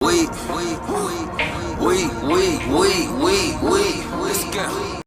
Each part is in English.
Let's go.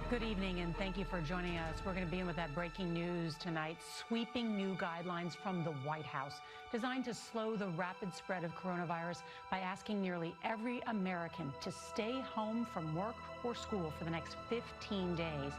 Good evening, and thank you for joining us. We're going to begin with that breaking news tonight. Sweeping new guidelines from the White House designed to slow the rapid spread of coronavirus by asking nearly every American to stay home from work or school for the next 15 days.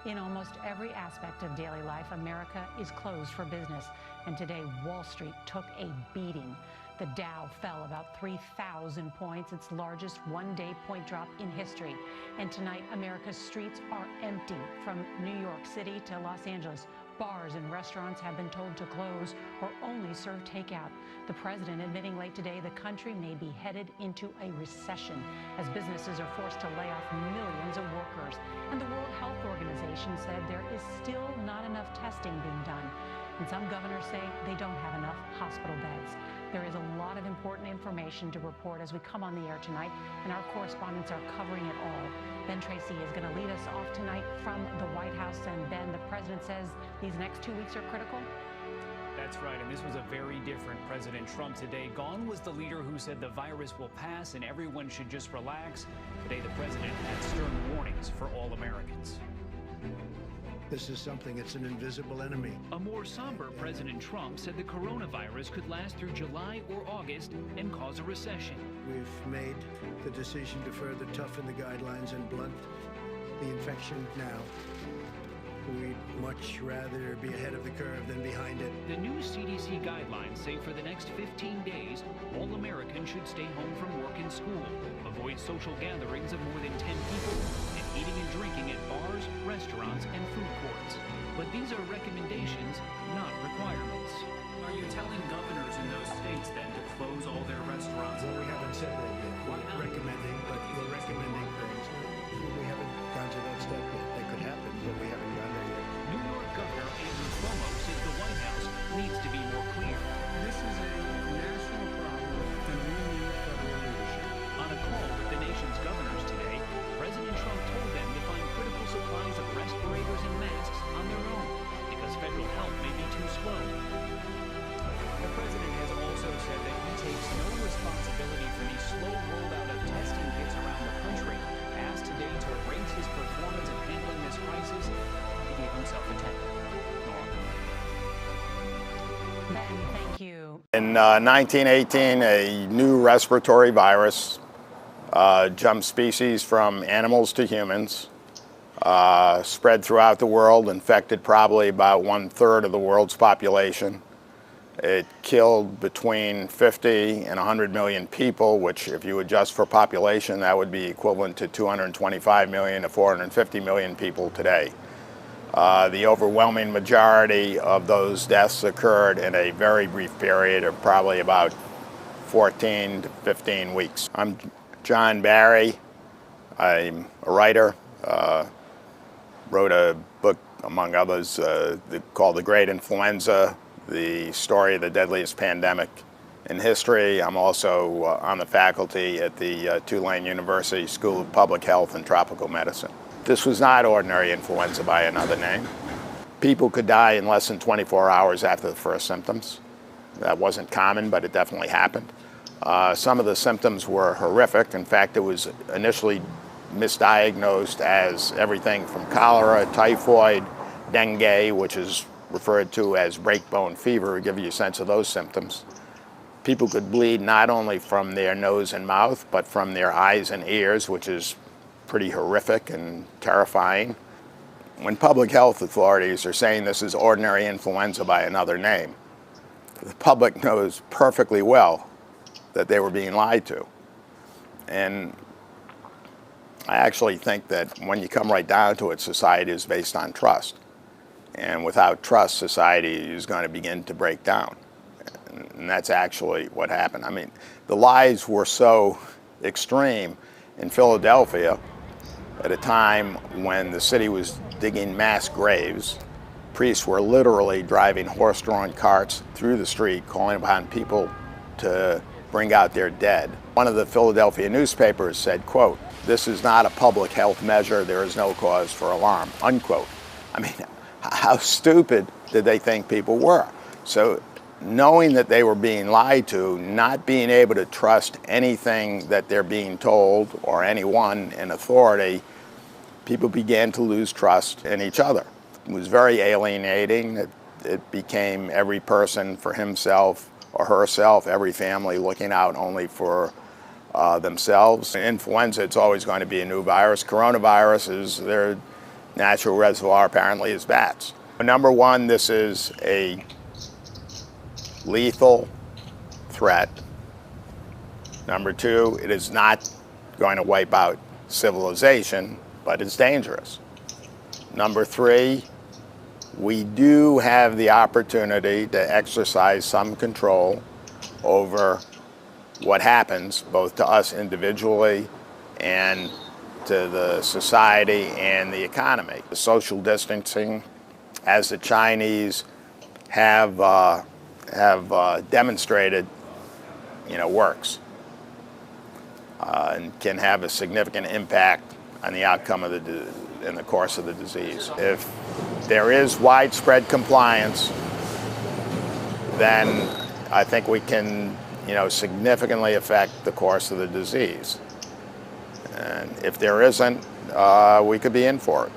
In almost every aspect of daily life, America is closed for business. And today, Wall Street took a beating. The Dow fell about 3,000 points, its largest one-day point drop in history. And tonight, America's streets are empty. From New York City to Los Angeles, bars and restaurants have been told to close or only serve takeout. The president admitting late today the country may be headed into a recession as businesses are forced to lay off millions of workers. And the World Health Organization said there is still not enough testing being done. And some governors say they don't have enough hospital beds. There is a lot of important information to report as we come on the air tonight, and our correspondents are covering it all. Ben Tracy is going to lead us off tonight from the White House. And Ben, the president says these next 2 weeks are critical. That's right, and this was a very different President Trump today. Gone was the leader who said the virus will pass and everyone should just relax. Today, the president had stern warnings for all Americans. This is something, it's an invisible enemy. A more somber President Trump said the coronavirus could last through July or August and cause a recession. We've made the decision to further toughen the guidelines and blunt the infection now. We'd much rather be ahead of the curve than behind it. The new CDC guidelines say for the next 15 days, all Americans should stay home from work and school, avoid social gatherings of more than 10 people, and eating and drinking at bars, restaurants, and food courts. But these are recommendations, not requirements. Are you telling governors in those states then to close all their restaurants? Well, we haven't said that yet. Why not? We're recommending, but we're recommending things. We haven't gone to that step yet. That could happen, but we haven't gone there yet. New York Governor Andrew Cuomo says the White House needs to be more clear. This is a national problem, and we need federal leadership. On a call with the nation's governors today, President Trump told them to find critical supplies of respirators and masks on their own because federal help may be too slow. The president has also said that he takes no responsibility for the slow rollout of testing kits around the country. Asked today to rate his performance in handling this crisis, he gave himself a 10. Ben, thank you. In 1918, a new respiratory virus jumped species from animals to humans, spread throughout the world, infected probably about 1/3 of the world's population. It killed between 50 and 100 million people, which if you adjust for population, that would be equivalent to 225 million to 450 million people today. The overwhelming majority of those deaths occurred in a very brief period of probably about 14 to 15 weeks. I'm John Barry. I'm a writer. Wrote a book, among others, called The Great Influenza, the story of the deadliest pandemic in history. I'm also on the faculty at the Tulane University School of Public Health and Tropical Medicine. This was not ordinary influenza by another name. People could die in less than 24 hours after the first symptoms. That wasn't common, but it definitely happened. Some of the symptoms were horrific. In fact, it was initially misdiagnosed as everything from cholera, typhoid, dengue, which is referred to as breakbone fever, to give you a sense of those symptoms. People could bleed not only from their nose and mouth, but from their eyes and ears, which is pretty horrific and terrifying. When public health authorities are saying this is ordinary influenza by another name, the public knows perfectly well that they were being lied to. And I actually think that when you come right down to it, society is based on trust. And without trust, society is going to begin to break down. And that's actually what happened. I mean, the lies were so extreme in Philadelphia at a time when the city was digging mass graves. Priests were literally driving horse-drawn carts through the street, calling upon people to bring out their dead. One of the Philadelphia newspapers said, quote, "This is not a public health measure. There is no cause for alarm," unquote. I mean, how stupid did they think people were? So knowing that they were being lied to, not being able to trust anything that they're being told or anyone in authority, people began to lose trust in each other. It was very alienating. It became every person for himself or herself, every family looking out only for themselves. Influenza, it's always going to be a new virus. Coronavirus is their natural reservoir, apparently, is bats. Number one, this is a lethal threat. Number two, it is not going to wipe out civilization, but it's dangerous. Number three, we do have the opportunity to exercise some control over what happens, both to us individually and to the society and the economy. The social distancing, as the Chinese have demonstrated, works and can have a significant impact on the outcome of in the course of the disease. If there is widespread compliance, then I think we can, significantly affect the course of the disease. And if there isn't, we could be in for it.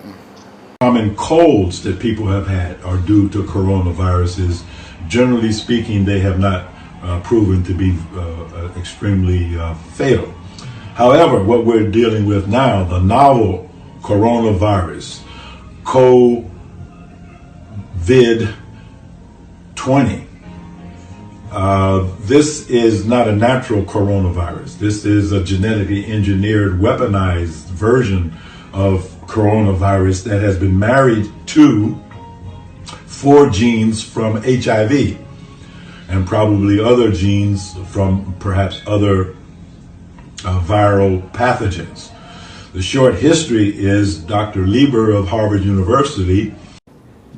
Common colds that people have had are due to coronaviruses. Generally speaking, they have not proven to be extremely fatal. However, what we're dealing with now, the novel coronavirus, Covid19, this is not a natural coronavirus. This is a genetically engineered, weaponized version of coronavirus that has been married to 4 genes from HIV and probably other genes from perhaps other viral pathogens. The short history is Dr. Lieber of Harvard University.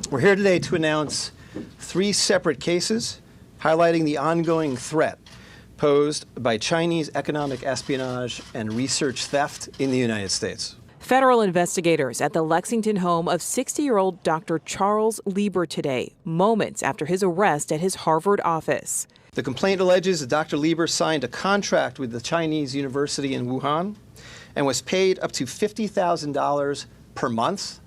We're here today to announce 3 separate cases highlighting the ongoing threat posed by Chinese economic espionage and research theft in the United States. Federal investigators at the Lexington home of 60-year-old Dr. Charles Lieber today, moments after his arrest at his Harvard office. The complaint alleges that Dr. Lieber signed a contract with the Chinese university in Wuhan and was paid up to $50,000 per month,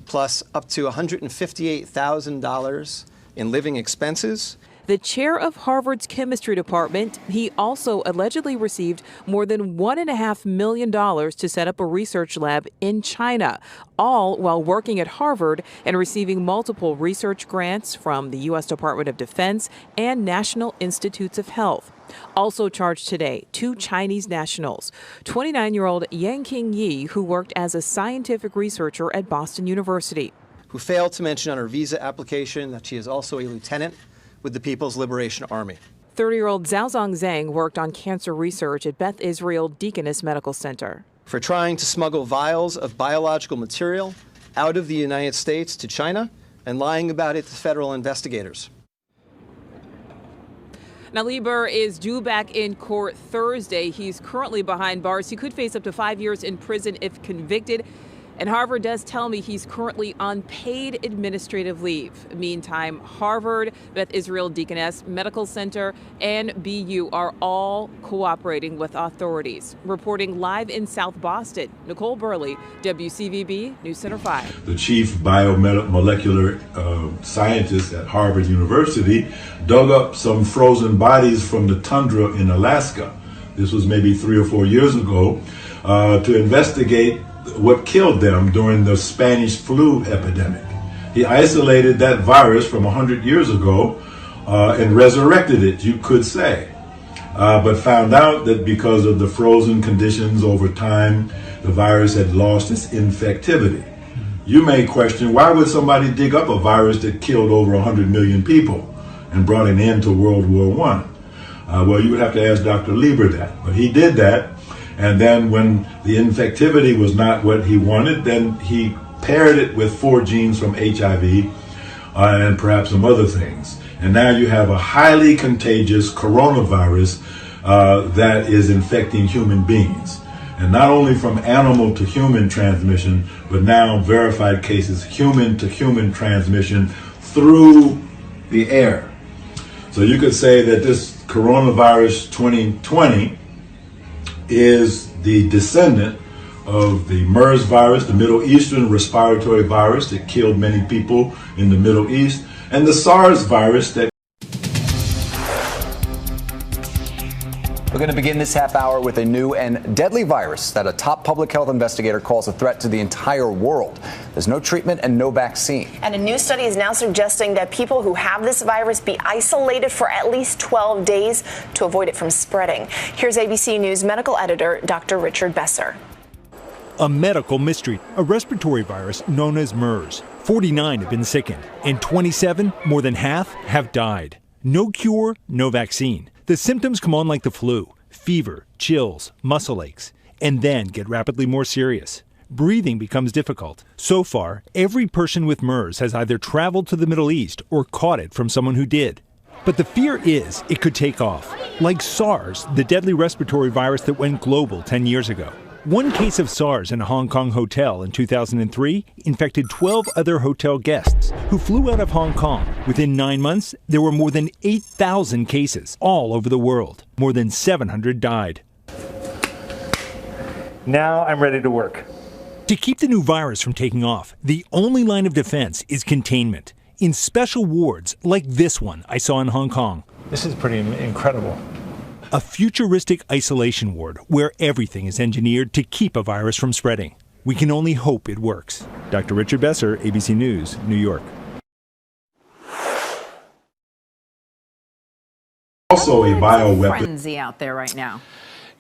plus up to $158,000 in living expenses. The chair of Harvard's chemistry department, he also allegedly received more than $1.5 million to set up a research lab in China, all while working at Harvard and receiving multiple research grants from the U.S. Department of Defense and National Institutes of Health. Also charged today, 2 Chinese nationals, 29-year-old Yang Qingyi, who worked as a scientific researcher at Boston University, who failed to mention on her visa application that she is also a lieutenant with the People's Liberation Army. 30-year-old Zhaozong Zhang worked on cancer research at Beth Israel Deaconess Medical Center. For trying to smuggle vials of biological material out of the United States to China and lying about it to federal investigators. Now, Lieber is due back in court Thursday. He's currently behind bars. He could face up to 5 years in prison if convicted. And Harvard does tell me he's currently on paid administrative leave. Meantime, Harvard, Beth Israel Deaconess Medical Center, and BU are all cooperating with authorities. Reporting live in South Boston, Nicole Burley, WCVB News Center 5. The chief biomolecular scientist at Harvard University dug up some frozen bodies from the tundra in Alaska. This was maybe 3 or 4 years ago, to investigate what killed them during the Spanish flu epidemic. He isolated that virus from 100 years ago and resurrected it, you could say, but found out that because of the frozen conditions over time, the virus had lost its infectivity. You may question, why would somebody dig up a virus that killed over 100 million people and brought an end to World War I? Well, you would have to ask Dr. Lieber that, but he did that. And then when the infectivity was not what he wanted, then he paired it with 4 genes from HIV and perhaps some other things. And now you have a highly contagious coronavirus that is infecting human beings. And not only from animal to human transmission, but now verified cases human to human transmission through the air. So you could say that this coronavirus 2020 is the descendant of the MERS virus, the Middle Eastern respiratory virus that killed many people in the Middle East, and the SARS virus that. We're going to begin this half hour with a new and deadly virus that a top public health investigator calls a threat to the entire world. There's no treatment and no vaccine. And a new study is now suggesting that people who have this virus be isolated for at least 12 days to avoid it from spreading. Here's ABC News medical editor Dr. Richard Besser. A medical mystery, a respiratory virus known as MERS. 49 have been sickened, and 27, more than half, have died. No cure, no vaccine. The symptoms come on like the flu: fever, chills, muscle aches, and then get rapidly more serious. Breathing becomes difficult. So far, every person with MERS has either traveled to the Middle East or caught it from someone who did. But the fear is it could take off, like SARS, the deadly respiratory virus that went global 10 years ago. One case of SARS in a Hong Kong hotel in 2003 infected 12 other hotel guests who flew out of Hong Kong. Within 9 months, there were more than 8,000 cases all over the world. More than 700 died. Now I'm ready to work. To keep the new virus from taking off, the only line of defense is containment. In special wards like this one I saw in Hong Kong. This is pretty incredible. A futuristic isolation ward where everything is engineered to keep a virus from spreading. We can only hope it works. Dr. Richard Besser, ABC News, New York. Also a bioweapon. Frenzy out there right now.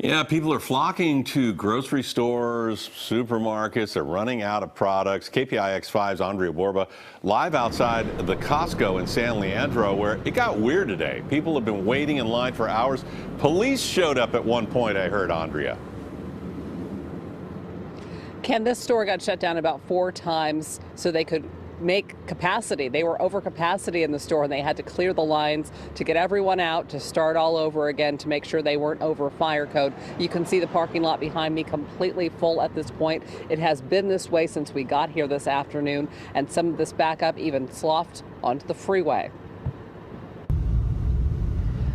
Yeah, people are flocking to grocery stores, supermarkets. They're running out of products. KPIX5's Andrea Borba live outside the Costco in San Leandro, where it got weird today. People have been waiting in line for hours. Police showed up at one point, I heard, Andrea. Ken, this store got shut down about 4 times so they could make capacity. They were over capacity in the store, and they had to clear the lines to get everyone out to start all over again to make sure they weren't over fire code. You can see the parking lot behind me completely full at this point. It has been this way since we got here this afternoon, and some of this backup even sloughed onto the freeway.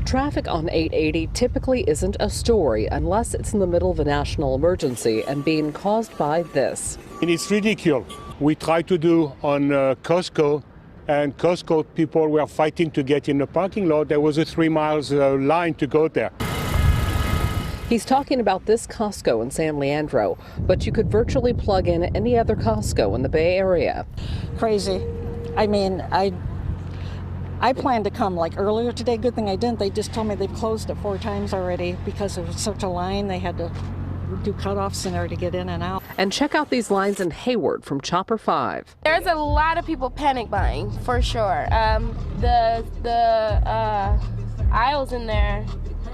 Traffic on 880 typically isn't a story unless it's in the middle of a national emergency and being caused by this. And it's ridiculous. We tried to do on Costco, and Costco people were fighting to get in the parking lot. There was a 3 miles line to go there. He's talking about this Costco in San Leandro, but you could virtually plug in any other Costco in the Bay Area. Crazy. I mean, I planned to come like earlier today. Good thing I didn't. They just told me they've closed it 4 times already because there was such a line. They had to do cutoffs in there to get in and out. And check out these lines in Hayward from Chopper 5. There's a lot of people panic buying, for sure. The aisles in there,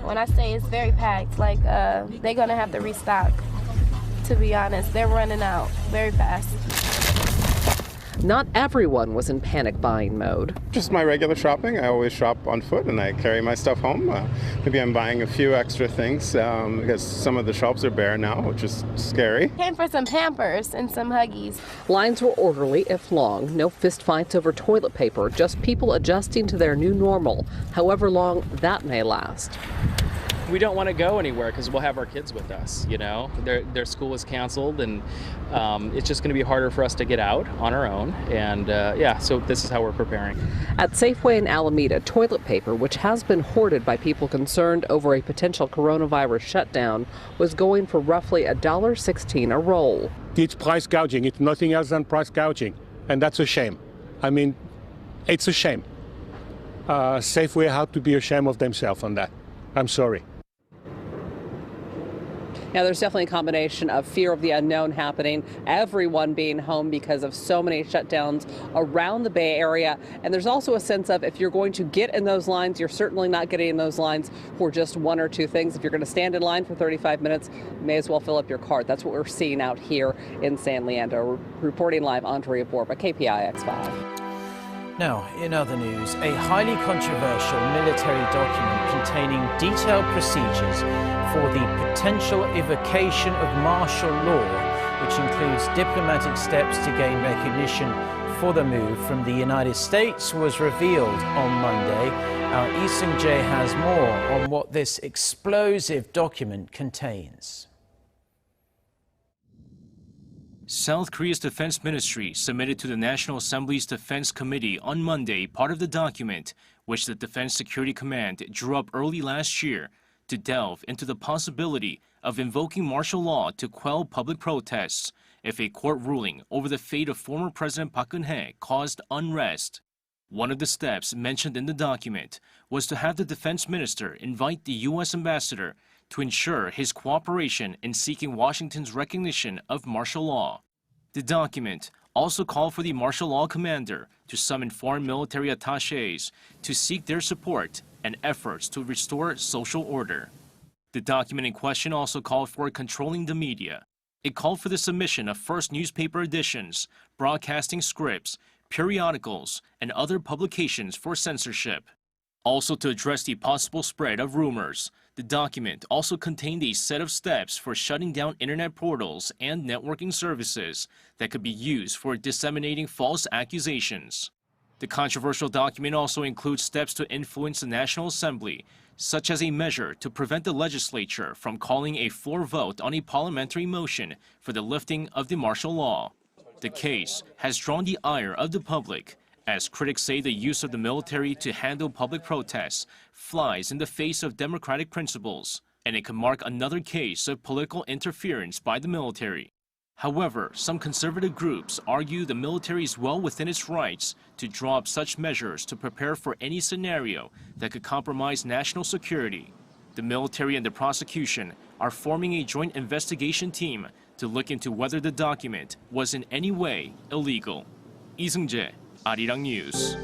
when I say it's very packed, like they're gonna have to restock. To be honest, they're running out very fast. Not everyone was in panic buying mode. Just my regular shopping. I always shop on foot and I carry my stuff home. Maybe I'm buying a few extra things because some of the shops are bare now, which is scary. Came for some Pampers and some Huggies. Lines were orderly if long. No fistfights over toilet paper, just people adjusting to their new normal, however long that may last. We don't want to go anywhere because we'll have our kids with us, you know. Their school is canceled, and it's just going to be harder for us to get out on our own. And yeah, so this is how we're preparing. At Safeway in Alameda, toilet paper, which has been hoarded by people concerned over a potential coronavirus shutdown, was going for roughly $1.16 a roll. It's price gouging. It's nothing else than price gouging. And that's a shame. I mean, it's a shame. Safeway had to be ashamed of themselves on that. I'm sorry. Now, there's definitely a combination of fear of the unknown happening, everyone being home because of so many shutdowns around the Bay Area. And there's also a sense of if you're going to get in those lines, you're certainly not getting in those lines for just 1 or 2 things. If you're going to stand in line for 35 minutes, you may as well fill up your cart. That's what we're seeing out here in San Leandro. Reporting live, Andrea Borba, KPIX5. Now, in other news, a highly controversial military document containing detailed procedures for the potential evocation of martial law, which includes diplomatic steps to gain recognition for the move from the United States was revealed on Monday. Our Lee Seung-jae has more on what this explosive document contains. South Korea's defense ministry submitted to the National Assembly's Defense Committee on Monday part of the document, which the Defense Security Command drew up early last year to delve into the possibility of invoking martial law to quell public protests if a court ruling over the fate of former President Park Geun-hye caused unrest. One of the steps mentioned in the document was to have the defense minister invite the U.S. ambassador to ensure his cooperation in seeking Washington's recognition of martial law. The document also called for the martial law commander to summon foreign military attachés to seek their support and efforts to restore social order. The document in question also called for controlling the media. It called for the submission of first newspaper editions, broadcasting scripts, periodicals, and other publications for censorship. Also, to address the possible spread of rumors, the document also contained a set of steps for shutting down internet portals and networking services that could be used for disseminating false accusations. The controversial document also includes steps to influence the National Assembly, such as a measure to prevent the legislature from calling a floor vote on a parliamentary motion for the lifting of the martial law. The case has drawn the ire of the public, as critics say the use of the military to handle public protests flies in the face of democratic principles, and it could mark another case of political interference by the military. However, some conservative groups argue the military is well within its rights to draw up such measures to prepare for any scenario that could compromise national security. The military and the prosecution are forming a joint investigation team to look into whether the document was in any way illegal. Lee Seung-jae, Arirang News.